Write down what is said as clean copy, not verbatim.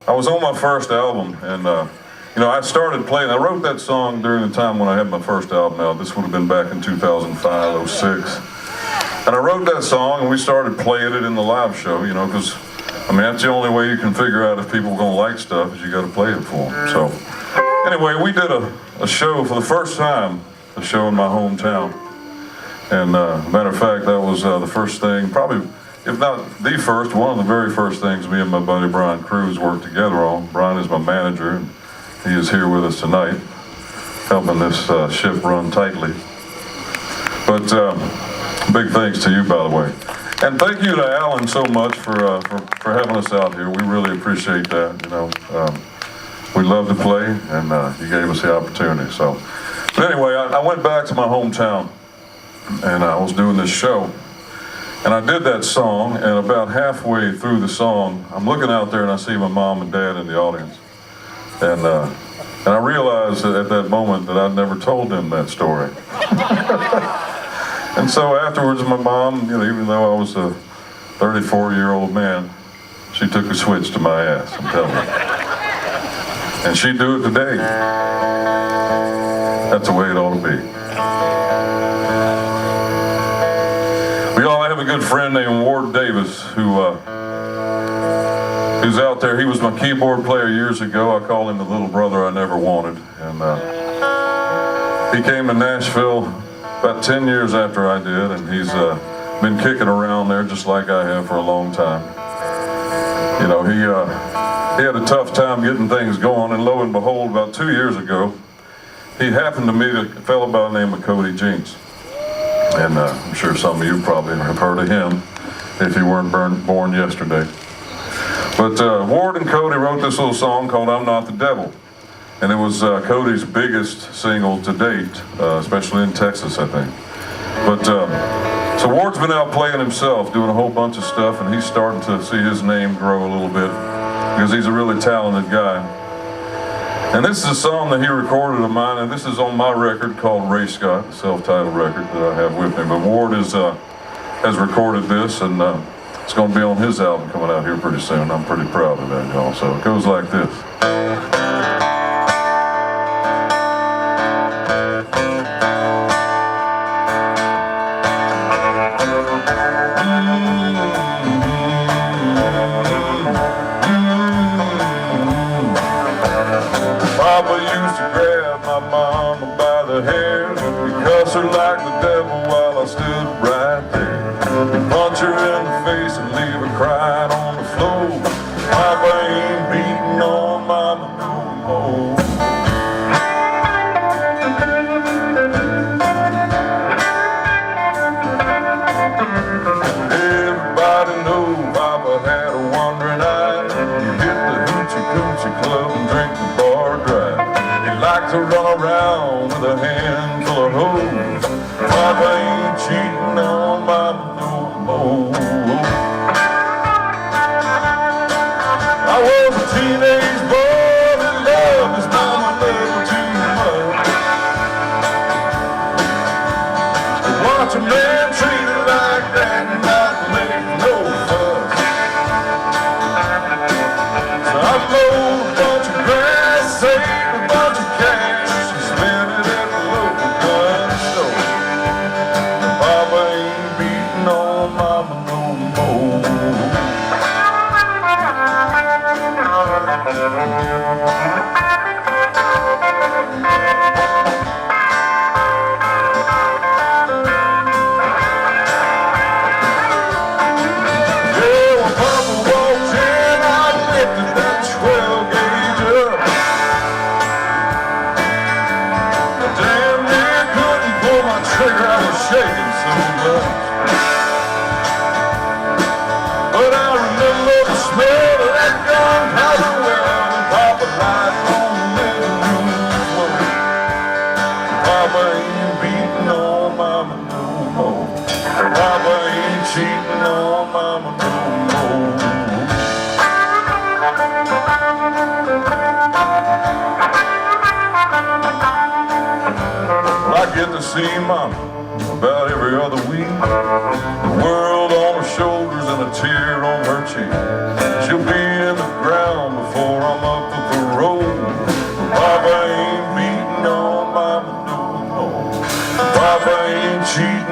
I was on my first album, and I started playing. I wrote that song during the time when I had my first album out. This would have been back in 2005, 06. And I wrote that song, and we started playing it in the live show, because, that's the only way you can figure out if people are going to like stuff is you got to play it for them. So, anyway, we did a show for the first time, a show in my hometown. And matter of fact, that was the first thing, probably, if not the first, one of the very first things me and my buddy Brian Cruz worked together on. Brian is my manager, and he is here with us tonight, helping this ship run tightly. But big thanks to you, by the way. And thank you to Alan so much for having us out here. We really appreciate that, we love to play, and you gave us the opportunity. So, but anyway, I went back to my hometown, and I was doing this show. And I did that song, and about halfway through the song, I'm looking out there and I see my mom and dad in the audience. And I realized that at that moment that I'd never told them that story. And so afterwards, my mom, even though I was a 34-year-old man, she took a switch to my ass, I'm telling you. And she'd do it today. That's the way it ought to be. We all have a good friend named Ward Davis who's out there. He was my keyboard player years ago. I call him the little brother I never wanted. And he came to Nashville about 10 years after I did, and he's been kicking around there just like I have for a long time. He had a tough time getting things going, and lo and behold, about 2 years ago, he happened to meet a fellow by the name of Cody Jinks. And I'm sure some of you probably have heard of him if you weren't born yesterday. But Ward and Cody wrote this little song called I'm Not the Devil. And it was Cody's biggest single to date, especially in Texas, I think. But so Ward's been out playing himself, doing a whole bunch of stuff, and he's starting to see his name grow a little bit because he's a really talented guy. And this is a song that he recorded of mine, and this is on my record called Ray Scott, a self-titled record that I have with me. But Ward has recorded this, and it's going to be on his album coming out here pretty soon. I'm pretty proud of that, y'all. So it goes like this. Her like the devil while I stood right there. He'd punch her in the face and leave her crying on the floor. Papa ain't beating on mama no more. Everybody knows Papa had a wandering eye. He hit the hoochie coochie club and drink the bar dry. He liked to run around with a handful of hoes. Papa ain't cheating on mama no more. I was a teenage boy that loved his mama a little too much. To watch a man treated like that and not make no fuss. So I mowed a bunch of grass, saved a bunch of cash, and spent it at the local gun store. Papa ain't beating on mama no more. Shaking so much, but I remember the smell of that gunpowder well when Papa lied on the living room floor. Papa ain't beating on mama no more. Papa ain't cheating on mama no more. Well, I get to see mama about every other week. The world on her shoulders and a tear on her cheek. She'll be in the ground before cheat